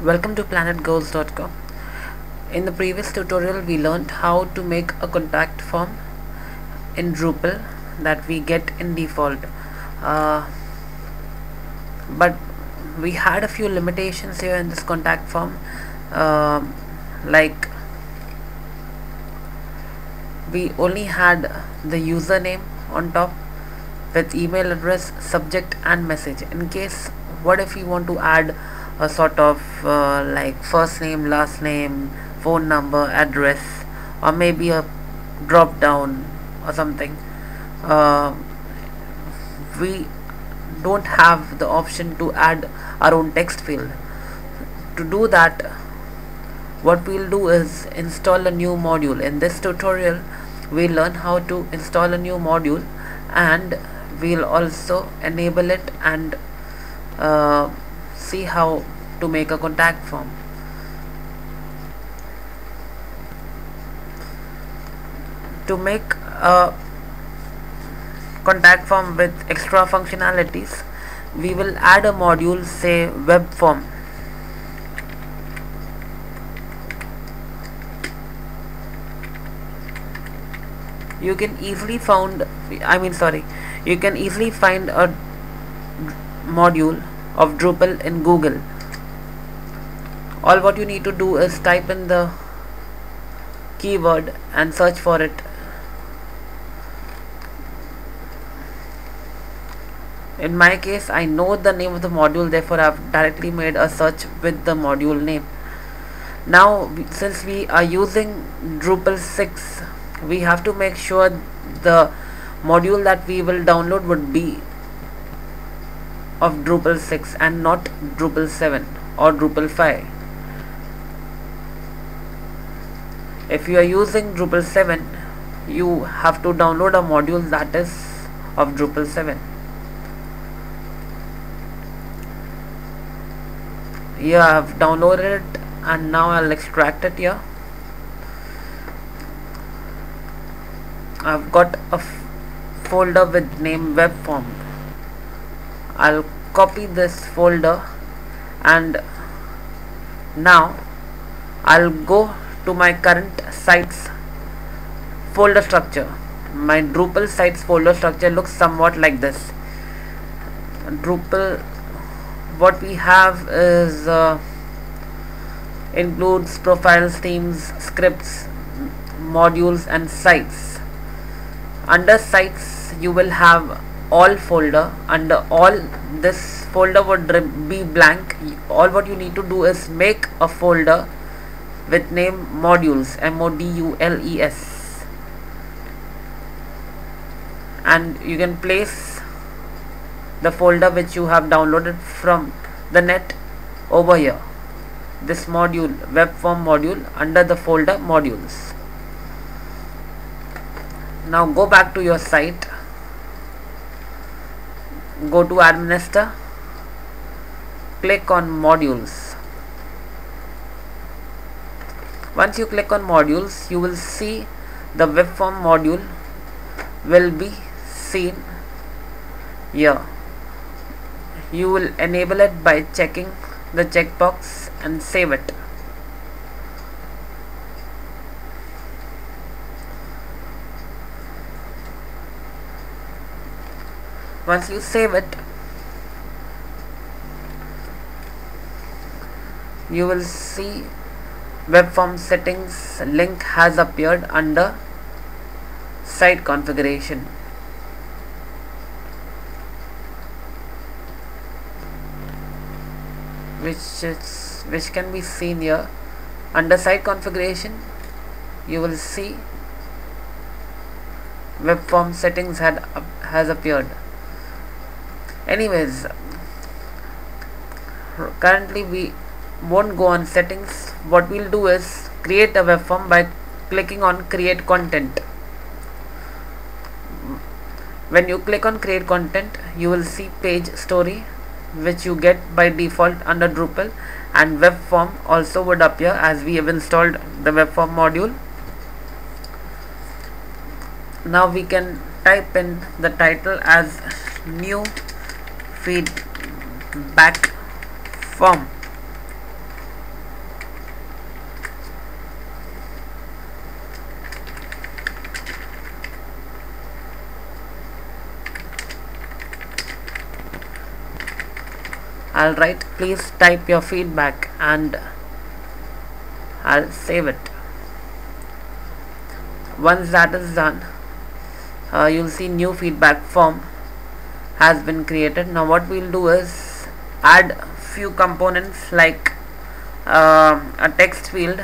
Welcome to planetgoals.com. In the previous tutorial we learned how to make a contact form in Drupal that we get in default, uh, but we had a few limitations here in this contact form, like we only had the username on top with email address, subject and message. In case, what if you want to add a sort of like first name, last name, phone number, address, or maybe a drop down or something, uh, we don't have the option to add our own text field. To do that, what we'll do is install a new module. In this tutorial we'll learn how to install a new module, and we'll also enable it and see how to make a contact form. To make a contact form with extra functionalities, we will add a module, say Webform. You can easily find a module of Drupal in Google. All what you need to do is type in the keyword and search for it. In my case, I know the name of the module, therefore I have directly made a search with the module name. Now, since we are using Drupal 6, we have to make sure the module that we will download would be of Drupal 6 and not Drupal 7 or Drupal 5. If you are using Drupal 7, you have to download a module that is of Drupal 7. Here I have downloaded it, and now I'll extract it here. I've got a folder with name Webform. I'll copy this folder, and now I'll go to my current site's folder structure. My Drupal sites folder structure looks somewhat like this. Drupal, what we have is includes profiles, themes, scripts, modules and sites. Under sites you will have all folder. Under all, this folder would be blank. All what you need to do is make a folder with name modules, modules, and you can place the folder which you have downloaded from the net over here, this module, Webform module, under the folder modules. Now go back to your site, go to administer, click on modules. Once you click on modules, you will see the Webform module will be seen here. You will enable it by checking the checkbox and save it. Once you save it, you will see Webform settings link has appeared under site configuration, which can be seen here. Under site configuration, you will see Webform settings has appeared. Anyways, currently we won't go on settings. What we'll do is create a web form by clicking on create content. When you click on create content, you will see page story, which you get by default under Drupal, and web form also would appear as we have installed the web form module. Now we can type in the title as new feedback form. I'll write please type your feedback and I'll save it. Once that is done, you'll see new feedback form has been created. Now what we'll do is add few components like a text field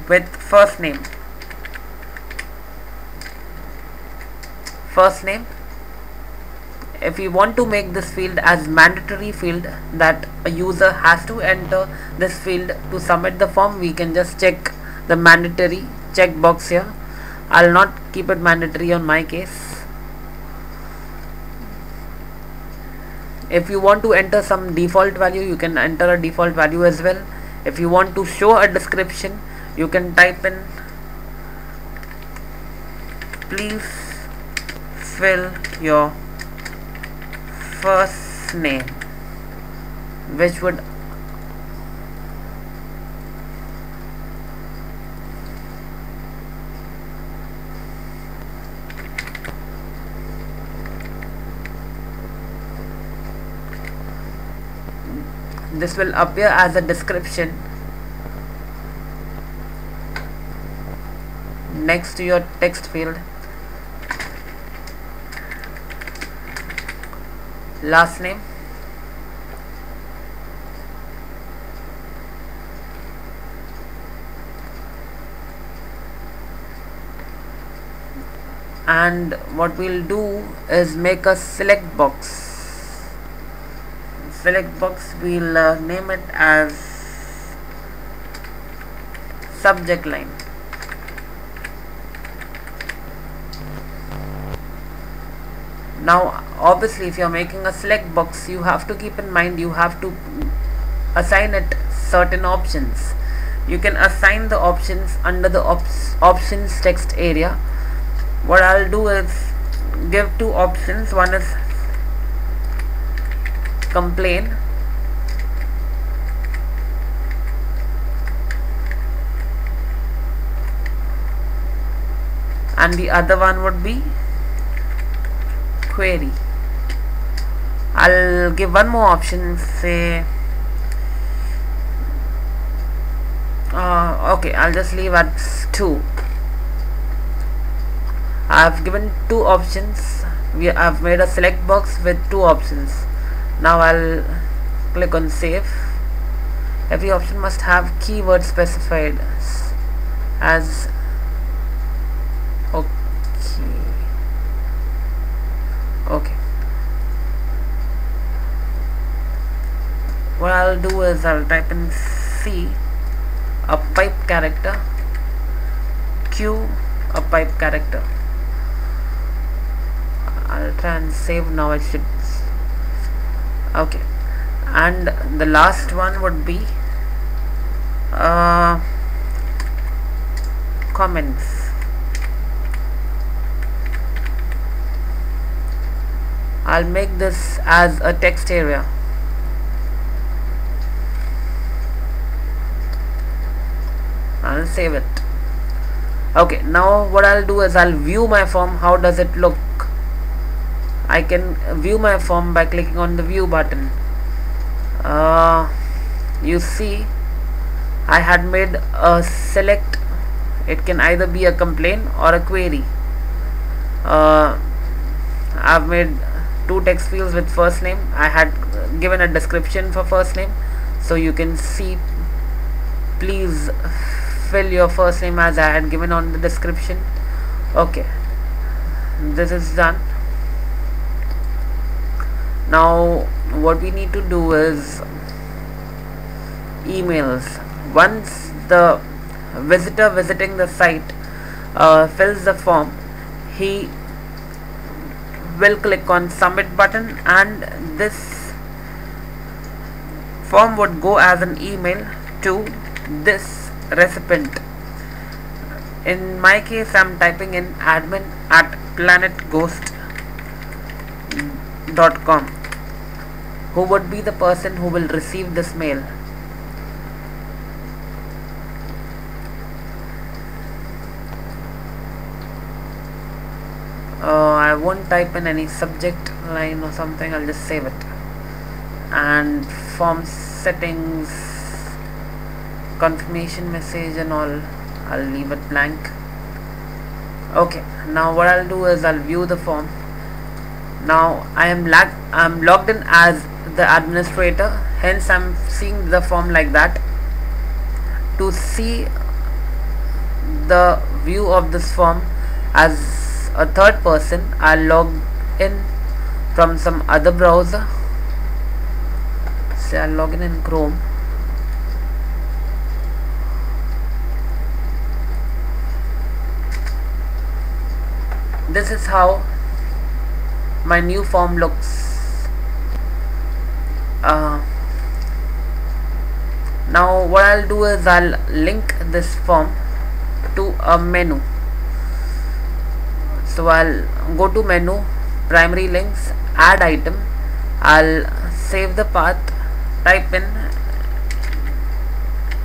with first name. If we want to make this field as mandatory field that a user has to enter this field to submit the form, we can just check the mandatory checkbox here. I'll not keep it mandatory on my case. If you want to enter some default value, you can enter a default value as well. If you want to show a description, you can type in please fill your first name, which would this will appear as a description next to your text field. Last name, and what we'll do is make a select box. We'll name it as subject line. Now obviously if you are making a select box, you have to keep in mind you have to assign it certain options. You can assign the options under the options text area. What I'll do is give two options. One is complain and the other one would be query. I'll give one more option, say okay, I'll just leave at 2. I've given two options. I've made a select box with two options. Now I'll click on save. Every option must have keyword specified as okay. What I'll do is I'll type in C, a pipe character, Q, a pipe character. I'll try and save now. It should okay, and the last one would be comments. I'll make this as a text area. I'll save it. Okay, now what I'll do is I'll view my form. How does it look? I can view my form by clicking on the view button. You see I had made a select. It can either be a complaint or a query. I've made two text fields with first name. I had given a description for first name, so you can see please fill your first name as I had given on the description. Okay, this is done. Now what we need to do is emails. Once the visitor visiting the site fills the form, he will click on submit button and this form would go as an email to this recipient. In my case I'm typing in admin@planetghost.com, who would be the person who will receive this mail. I won't type in any subject line or something. I'll just save it. and form settings, confirmation message and all, I'll leave it blank. Okay, now what I'll do is I'll view the form. Now I'm logged in as the administrator, hence I'm seeing the form like that. To see the view of this form as a third person, I'll log in from some other browser. Say I'll log in Chrome. This is how my new form looks. Now what I'll do is I'll link this form to a menu. So I'll go to menu, primary links, add item. I'll save the path, type in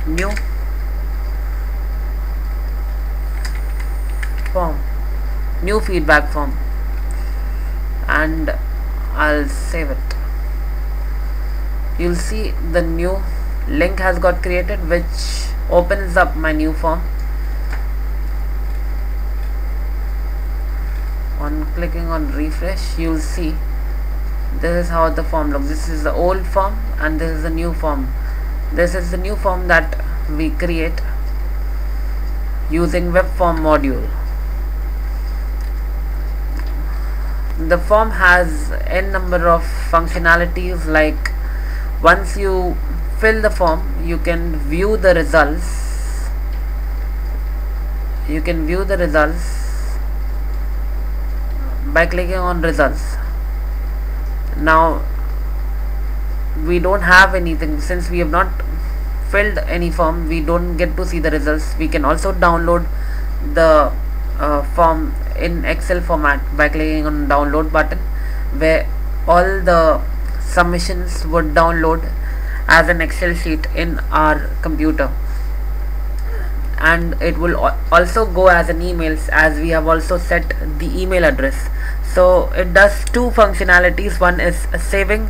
new form, new feedback form, and I'll save it. You'll see the new link has got created, which opens up my new form. On clicking on refresh, you'll see this is how the form looks. This is the old form and this is the new form. This is the new form that we create using Webform module. The form has n number of functionalities, like once you fill the form, you can view the results. You can view the results by clicking on results. Now we don't have anything, since we have not filled any form, we don't get to see the results. We can also download the form in Excel format by clicking on download button, where all the submissions would download as an Excel sheet in our computer, and it will also go as an email, as we have also set the email address. So it does two functionalities. One is saving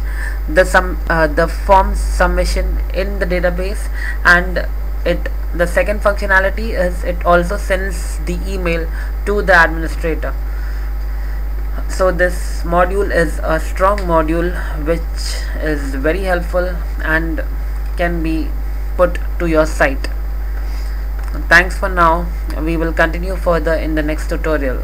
the form submission in the database, and the second functionality is it also sends the email to the administrator. So this module is a strong module which is very helpful and can be put to your site. Thanks for now. We will continue further in the next tutorial.